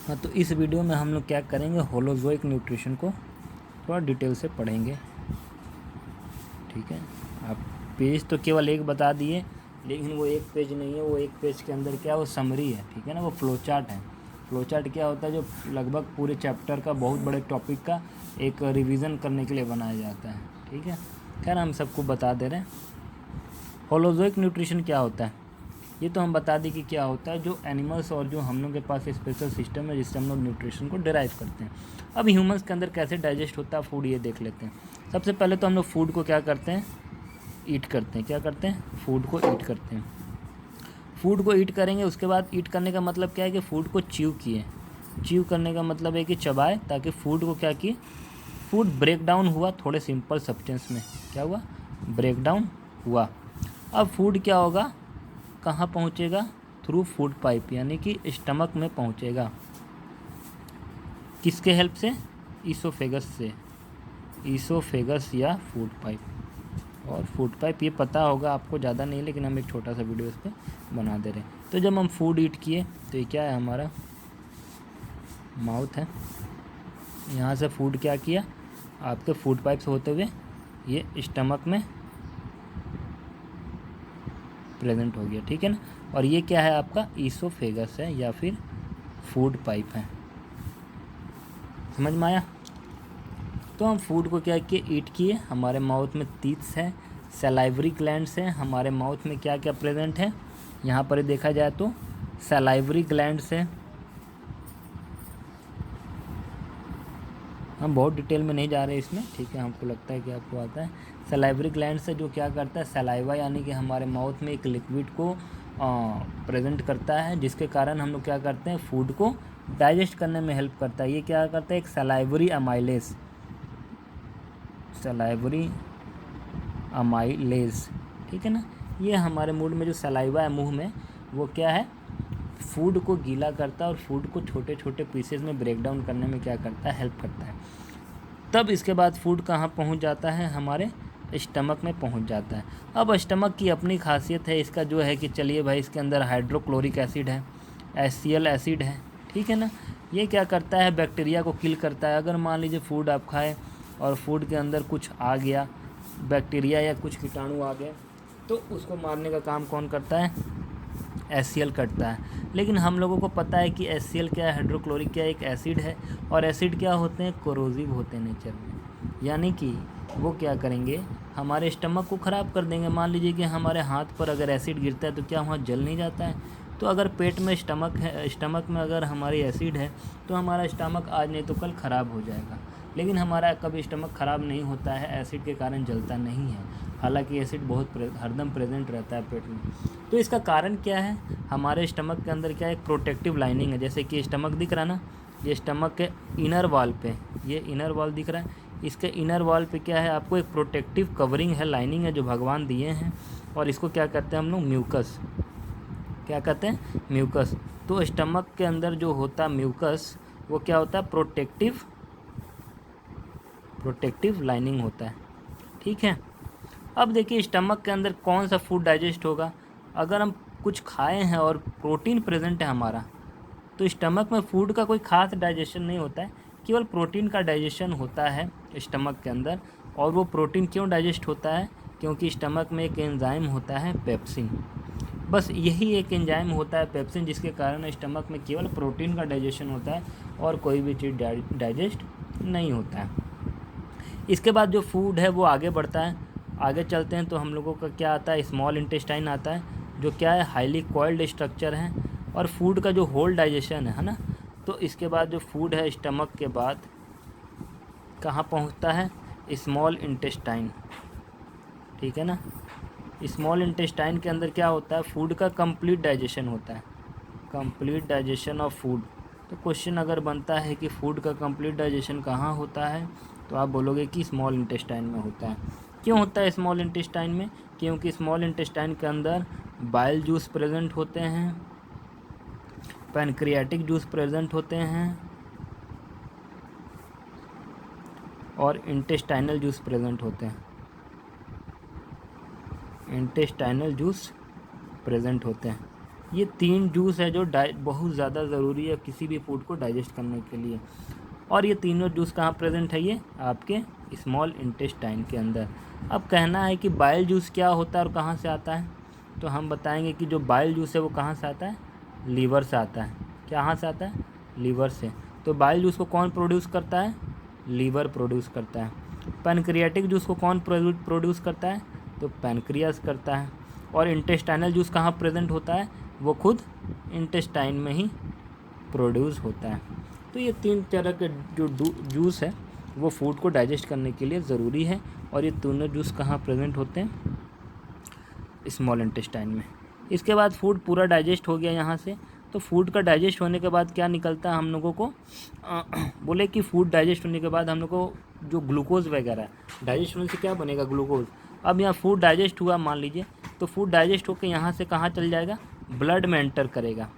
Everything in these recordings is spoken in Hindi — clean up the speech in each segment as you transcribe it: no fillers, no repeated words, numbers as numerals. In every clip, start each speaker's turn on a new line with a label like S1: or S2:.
S1: हाँ, तो इस वीडियो में हम लोग क्या करेंगे, होलोजोइक न्यूट्रिशन को थोड़ा डिटेल से पढ़ेंगे। ठीक है, आप पेज तो केवल एक बता दिए, लेकिन वो एक पेज नहीं है, वो एक पेज के अंदर क्या, वो समरी है। ठीक है ना, वो फ्लो चार्ट है। फ्लो चार्ट क्या होता है, जो लगभग पूरे चैप्टर का, बहुत बड़े टॉपिक का एक रिवीजन करने के लिए बनाया जाता है। ठीक है, खैर हम सबको बता दे रहे हैं होलोजोइक न्यूट्रिशन क्या होता है। ये तो हम बता दें कि क्या होता है, जो एनिमल्स और जो हम लोग के पास स्पेशल सिस्टम है जिससे हम लोग न्यूट्रिशन को डिराइव करते हैं। अब ह्यूमंस के अंदर कैसे डाइजेस्ट होता है फूड, ये देख लेते हैं। सबसे पहले तो हम लोग फूड को क्या करते हैं, ईट करते हैं। क्या करते हैं, फूड को ईट करते हैं। फूड को ईट करेंगे, उसके बाद ईट करने का मतलब क्या है कि फूड को च्यू किए। च्यू करने का मतलब है कि चबाए, ताकि फूड को क्या किए, फूड ब्रेक डाउन हुआ थोड़े सिंपल सब्सटेंस में। क्या हुआ, ब्रेक डाउन हुआ। अब फूड क्या होगा, कहाँ पहुँचेगा, थ्रू फूड पाइप, यानी कि स्टमक में पहुँचेगा। किसके हेल्प से, ईसोफेगस से, ईसोफेगस या फूड पाइप। और फूड पाइप ये पता होगा आपको, ज़्यादा नहीं, लेकिन हम एक छोटा सा वीडियो इस पर बना दे रहे हैं। तो जब हम फूड ईट किए तो ये क्या है, हमारा माउथ है। यहाँ से फूड क्या किया, आपके फूड पाइप से होते हुए ये स्टमक में प्रेजेंट हो गया। ठीक है ना, और ये क्या है, आपका ईसोफेगस है या फिर फूड पाइप है। समझ में आया। तो हम फूड को क्या किए, ईट किए। हमारे माउथ में टीथ्स है, सलाइवरी ग्लैंड्स हैं। हमारे माउथ में क्या क्या प्रेजेंट है, यहाँ पर देखा जाए तो सलाइवरी ग्लैंड्स है। हम बहुत डिटेल में नहीं जा रहे इसमें, ठीक है, हमको लगता है कि आपको आता है। सलाइवरी ग्लैंड से जो क्या करता है, सलाइवा यानी कि हमारे माउथ में एक लिक्विड को प्रेजेंट करता है, जिसके कारण हम लोग क्या करते हैं, फूड को डाइजेस्ट करने में हेल्प करता है। ये क्या करता है, एक सलाइवरी अमाइलेज, सलाइवरी अमाइलेज। ठीक है ना, ये हमारे मुंह में जो सलाइवा है मुंह में, वो क्या है, फूड को गीला करता है और फूड को छोटे छोटे पीसेस में ब्रेक डाउन करने में क्या करता है, हेल्प करता है। तब इसके बाद फूड कहाँ पहुँच जाता है, हमारे स्टमक में पहुँच जाता है। अब स्टमक की अपनी खासियत है इसका, जो है कि चलिए भाई, इसके अंदर हाइड्रोक्लोरिक एसिड है, HCl एसिड है। ठीक है ना, ये क्या करता है, बैक्टीरिया को किल करता है। अगर मान लीजिए फूड आप खाए और फूड के अंदर कुछ आ गया, बैक्टीरिया या कुछ कीटाणु आ गए, तो उसको मारने का काम कौन करता है, HCl करता है। लेकिन हम लोगों को पता है कि HCl क्या है, हाइड्रोक्लोरिक क्या एक एसिड है, और एसिड क्या होते हैं, कोरोसिव होते हैं नेचर में, यानी कि वो क्या करेंगे, हमारे स्टमक को ख़राब कर देंगे। मान लीजिए कि हमारे हाथ पर अगर एसिड गिरता है तो क्या वहाँ जल नहीं जाता है। तो अगर पेट में स्टमक है, स्टमक में अगर हमारी एसिड है, तो हमारा स्टमक आज नहीं तो कल ख़राब हो जाएगा। लेकिन हमारा कभी स्टमक ख़राब नहीं होता है, एसिड के कारण जलता नहीं है, हालांकि एसिड बहुत हरदम प्रेजेंट रहता है पेट में। तो इसका कारण क्या है, हमारे स्टमक के अंदर क्या है, एक प्रोटेक्टिव लाइनिंग है। जैसे कि स्टमक दिख रहा है ना, ये स्टमक के इनर वॉल पे, ये इनर वॉल दिख रहा है, इसके इनर वॉल पे क्या है, आपको एक प्रोटेक्टिव कवरिंग है, लाइनिंग है, जो भगवान दिए हैं। और इसको क्या कहते हैं हम लोग, म्यूकस। क्या कहते हैं, म्यूकस। तो स्टमक के अंदर जो होता है म्यूकस, वो क्या होता है, प्रोटेक्टिव लाइनिंग होता है। ठीक है, अब देखिए स्टमक के अंदर कौन सा फूड डाइजेस्ट होगा। अगर हम कुछ खाए हैं और प्रोटीन प्रेजेंट है हमारा, तो स्टमक में फूड का कोई खास डाइजेशन नहीं होता है, केवल प्रोटीन का डाइजेशन होता है स्टमक के अंदर। और वो प्रोटीन क्यों डाइजेस्ट होता है, क्योंकि स्टमक में एक एंजाइम होता है पेप्सिन। बस यही एक एंजाइम होता है पेप्सिन, जिसके कारण स्टमक में केवल प्रोटीन का डाइजेशन होता है और कोई भी चीज़ डाइजेस्ट नहीं होता है। इसके बाद जो फूड है वो आगे बढ़ता है। आगे चलते हैं तो हम लोगों का क्या आता है, स्मॉल इंटेस्टाइन आता है, जो क्या है, हाईली कॉइल्ड स्ट्रक्चर है। और फूड का जो होल डाइजेशन है ना, तो इसके बाद जो फूड है स्टमक के बाद कहाँ पहुँचता है, स्मॉल इंटेस्टाइन। ठीक है ना, स्मॉल इंटेस्टाइन के अंदर क्या होता है, फूड का कंप्लीट डाइजेशन होता है, कंप्लीट डाइजेशन ऑफ फूड। तो क्वेश्चन अगर बनता है कि फूड का कंप्लीट डाइजेशन कहाँ होता है, तो आप बोलोगे कि स्मॉल इंटेस्टाइन में होता है। क्यों होता है स्मॉल इंटेस्टाइन में, क्योंकि स्मॉल इंटेस्टाइन के अंदर बाइल जूस प्रेजेंट होते हैं, पैनक्रियाटिक जूस प्रेजेंट होते हैं, और इंटेस्टाइनल जूस प्रेजेंट होते हैं, इंटेस्टाइनल जूस प्रेजेंट होते हैं। ये 3 जूस है जो बहुत ज़्यादा ज़रूरी है किसी भी फूड को डाइजेस्ट करने के लिए। और ये तीनों जूस कहाँ प्रेजेंट है? ये आपके स्मॉल इंटेस्टाइन के अंदर। अब कहना है कि बाइल जूस क्या होता है और कहाँ से आता है, तो हम बताएंगे कि जो बाइल जूस है वो कहाँ से आता है? लीवर से आता है। कहाँ से आता है? लीवर से। तो बाइल जूस को कौन प्रोड्यूस करता है? लीवर प्रोड्यूस करता है। पैनक्रियाटिक जूस को कौन प्रोड्यूस करता है? तो पैनक्रियास करता है। और इंटेस्टाइनल जूस कहाँ प्रेजेंट होता है? वो खुद इंटेस्टाइन में ही प्रोड्यूस होता है। तो ये 3 तरह के जो जूस है वो फूड को डाइजेस्ट करने के लिए ज़रूरी है। और ये तीनों जूस कहाँ प्रेजेंट होते हैं? स्मॉल इंटेस्टाइन में। इसके बाद फूड पूरा डाइजेस्ट हो गया यहाँ से। तो फूड का डाइजेस्ट होने के बाद क्या निकलता है हम लोगों को? बोले कि फूड डाइजेस्ट होने के बाद हम लोग को जो ग्लूकोज वगैरह है, डाइजेस्ट होने से क्या बनेगा? ग्लूकोज। अब यहाँ फूड डाइजेस्ट हुआ मान लीजिए, तो फूड डाइजेस्ट होकर यहाँ से कहाँ चल जाएगा? ब्लड में एंटर करेगा।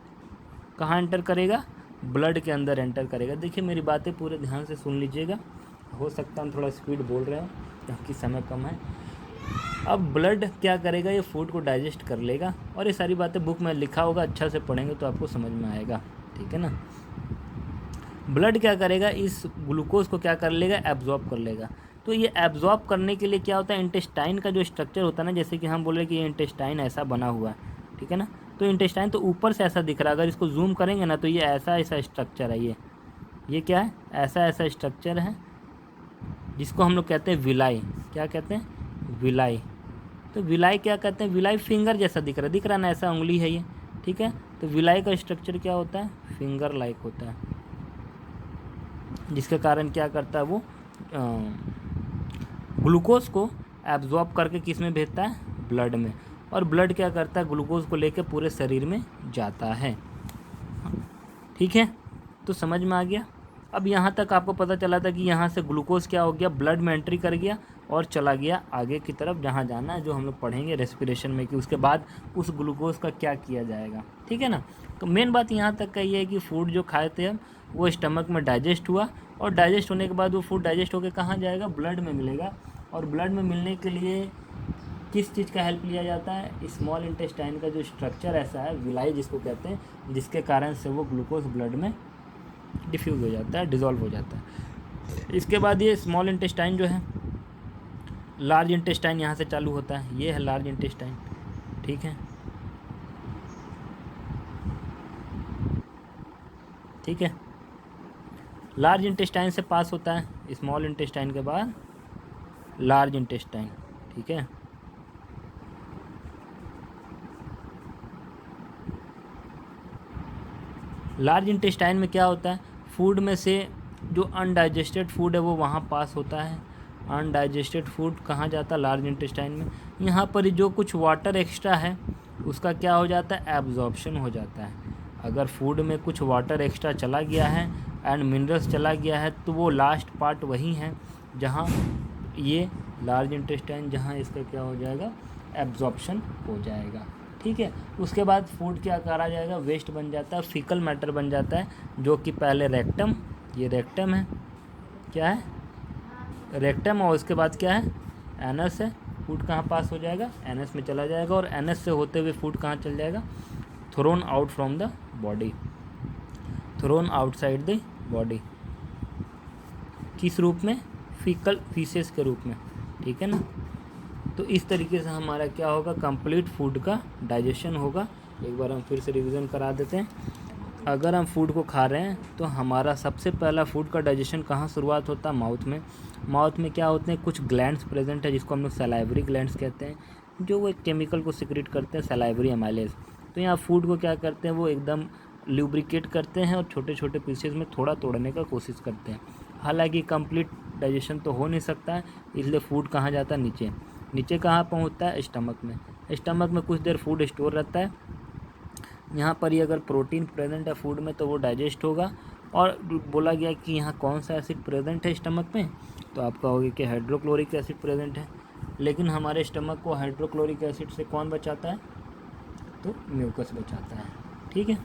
S1: कहाँ एंटर करेगा? ब्लड के अंदर एंटर करेगा। देखिए मेरी बातें पूरे ध्यान से सुन लीजिएगा, हो सकता है हम थोड़ा स्पीड बोल रहे हो क्योंकि समय कम है। अब ब्लड क्या करेगा? ये फूड को डाइजेस्ट कर लेगा। और ये सारी बातें बुक में लिखा होगा, अच्छा से पढ़ेंगे तो आपको समझ में आएगा, ठीक है ना। ब्लड क्या करेगा? इस ग्लूकोज को क्या कर लेगा? एब्जॉर्ब कर लेगा। तो ये एब्जॉर्ब करने के लिए क्या होता है? इंटेस्टाइन का जो स्ट्रक्चर होता है ना, जैसे कि हम बोले कि ये इंटेस्टाइन ऐसा बना हुआ है, ठीक है ना। तो इंटेस्टाइन तो ऊपर से ऐसा दिख रहा है, अगर इसको जूम करेंगे ना तो ये ऐसा ऐसा स्ट्रक्चर है। ये क्या है? ऐसा ऐसा स्ट्रक्चर है जिसको हम लोग कहते हैं विलाई। क्या कहते हैं? विलाई। तो विलाई क्या कहते हैं? विलाई फिंगर जैसा दिख रहा है ना, ऐसा उंगली है ये, ठीक है। तो विलाई का स्ट्रक्चर क्या होता है? फिंगर लाइक होता है, जिसके कारण क्या करता है वो ग्लूकोज को एब्जॉर्ब करके किस में भेजता है? ब्लड में। और ब्लड क्या करता है? ग्लूकोज को लेकर पूरे शरीर में जाता है, ठीक है। तो समझ में आ गया। अब यहाँ तक आपको पता चला था कि यहाँ से ग्लूकोज क्या हो गया? ब्लड में एंट्री कर गया और चला गया आगे की तरफ जहाँ जाना है, जो हम लोग पढ़ेंगे रेस्पिरेशन में कि उसके बाद उस ग्लूकोज का क्या किया जाएगा, ठीक है ना। तो मेन बात यहाँ तक का ये है कि फूड जो खाए थे हम वो स्टमक में डाइजेस्ट हुआ, और डाइजेस्ट होने के बाद वो फूड डाइजेस्ट होकर कहाँ जाएगा? ब्लड में मिलेगा। और ब्लड में मिलने के लिए किस चीज़ का हेल्प लिया जाता है? स्मॉल इंटेस्टाइन का जो स्ट्रक्चर ऐसा है, विलाई जिसको कहते हैं, जिसके कारण से वो ग्लूकोज ब्लड में डिफ्यूज़ हो जाता है, डिज़ोल्व हो जाता है। इसके बाद ये स्मॉल इंटेस्टाइन जो है, लार्ज इंटेस्टाइन यहाँ से चालू होता है। ये है लार्ज इंटेस्टाइन, ठीक है, ठीक है। लार्ज इंटेस्टाइन से पास होता है स्मॉल इंटेस्टाइन के बाद लार्ज इंटेस्टाइन, ठीक है। लार्ज इंटेस्टाइन में क्या होता है? फूड में से जो अनडाइजेस्टेड फूड है वो वहाँ पास होता है। अनडाइजेस्टेड फूड कहाँ जाता है? लार्ज इंटेस्टाइन में। यहाँ पर जो कुछ वाटर एक्स्ट्रा है उसका क्या हो जाता है? एब्जॉर्प्शन हो जाता है। अगर फूड में कुछ वाटर एक्स्ट्रा चला गया है एंड मिनरल्स चला गया है तो वो लास्ट पार्ट वही है जहाँ ये लार्ज इंटेस्टाइन, जहाँ इसका क्या हो जाएगा? एब्जॉर्प्शन हो जाएगा, ठीक है। उसके बाद फूड क्या करा जाएगा? वेस्ट बन जाता है, फीकल मैटर बन जाता है, जो कि पहले रेक्टम, ये रेक्टम है, क्या है? रेक्टम। और उसके बाद क्या है? एनस है। फूड कहाँ पास हो जाएगा? एनस में चला जाएगा। और एनस से होते हुए फूड कहाँ चल जाएगा? Thrown out from the body, thrown outside the body. किस रूप में? फीकल फीसेस के रूप में, ठीक है ना। तो इस तरीके से हमारा क्या होगा? कंप्लीट फूड का डाइजेशन होगा। एक बार हम फिर से रिवीजन करा देते हैं। अगर हम फूड को खा रहे हैं तो हमारा सबसे पहला फूड का डाइजेशन कहाँ शुरुआत होता है? माउथ में। माउथ में क्या होते हैं? कुछ ग्लैंड्स प्रेजेंट है जिसको हम लोग सलाइवरी ग्लैंड्स कहते हैं, जो वो एक केमिकल को सिक्रेट करते हैं, सलाइवरी एमाइलेज। तो यहाँ फूड को क्या करते हैं? वो एकदम ल्यूब्रिकेट करते हैं और छोटे छोटे पीसेज में थोड़ा तोड़ने का कोशिश करते हैं। हालांकि कंप्लीट डाइजेशन तो हो नहीं सकता है, इसलिए फूड कहाँ जाता है? नीचे। नीचे कहाँ पहुँचता है? स्टमक में। स्टमक में कुछ देर फूड स्टोर रहता है। यहाँ पर ही अगर प्रोटीन प्रेजेंट है फूड में तो वो डाइजेस्ट होगा। और बोला गया कि यहाँ कौन सा एसिड प्रेजेंट है स्टमक में, तो आप कहोगे कि हाइड्रोक्लोरिक एसिड प्रेजेंट है। लेकिन हमारे स्टमक को हाइड्रोक्लोरिक एसिड से कौन बचाता है? तो म्यूकस बचाता है, ठीक है।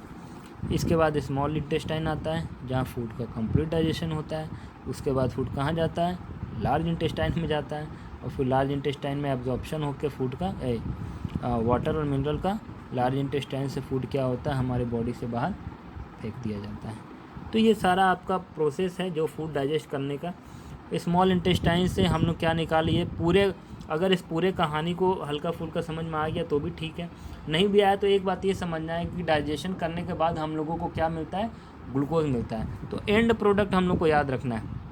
S1: इसके बाद स्मॉल इंटेस्टाइन आता है जहाँ फूड का कंप्लीट डाइजेशन होता है। उसके बाद फूड कहाँ जाता है? लार्ज इंटेस्टाइन में जाता है। और फिर लार्ज इंटेस्टाइन में एब्जॉर्प्शन होकर फूड का वाटर और मिनरल का लार्ज इंटेस्टाइन से फूड क्या होता है, हमारे बॉडी से बाहर फेंक दिया जाता है। तो ये सारा आपका प्रोसेस है जो फूड डाइजेस्ट करने का। स्मॉल इंटेस्टाइन से हम लोग क्या निकालिए पूरे, अगर इस पूरे कहानी को हल्का फुल्का समझ में आ गया तो भी ठीक है, नहीं भी आया तो एक बात ये समझना है कि डाइजेशन करने के बाद हम लोगों को क्या मिलता है, ग्लूकोज मिलता है। तो एंड प्रोडक्ट हम लोग को याद रखना है,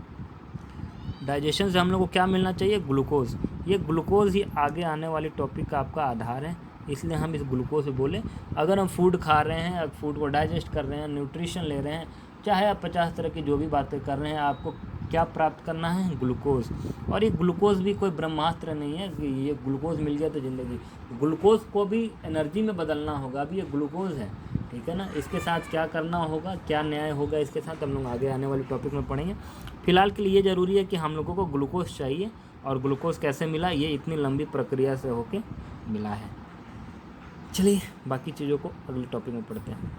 S1: डाइजेशन से हम लोग को क्या मिलना चाहिए, ग्लूकोज। ये ग्लूकोज ही आगे आने वाले टॉपिक का आपका आधार है, इसलिए हम इस ग्लूकोज बोले। अगर हम फूड खा रहे हैं, फूड को डाइजेस्ट कर रहे हैं, न्यूट्रिशन ले रहे हैं, चाहे आप 50 तरह की जो भी बातें कर रहे हैं, आपको क्या प्राप्त करना है, ग्लूकोज। और ये ग्लूकोज भी कोई ब्रह्मास्त्र नहीं है कि ये ग्लूकोज मिल गया तो ज़िंदगी, ग्लूकोज को भी एनर्जी में बदलना होगा। अभी ये ग्लूकोज है, ठीक है ना, इसके साथ क्या करना होगा, क्या न्याय होगा इसके साथ, हम लोग आगे आने वाले टॉपिक में पढ़ेंगे। फिलहाल के लिए ये ज़रूरी है कि हम लोगों को ग्लूकोज चाहिए, और ग्लूकोज कैसे मिला, ये इतनी लंबी प्रक्रिया से होके मिला है। चलिए बाकी चीज़ों को अगले टॉपिक में पढ़ते हैं।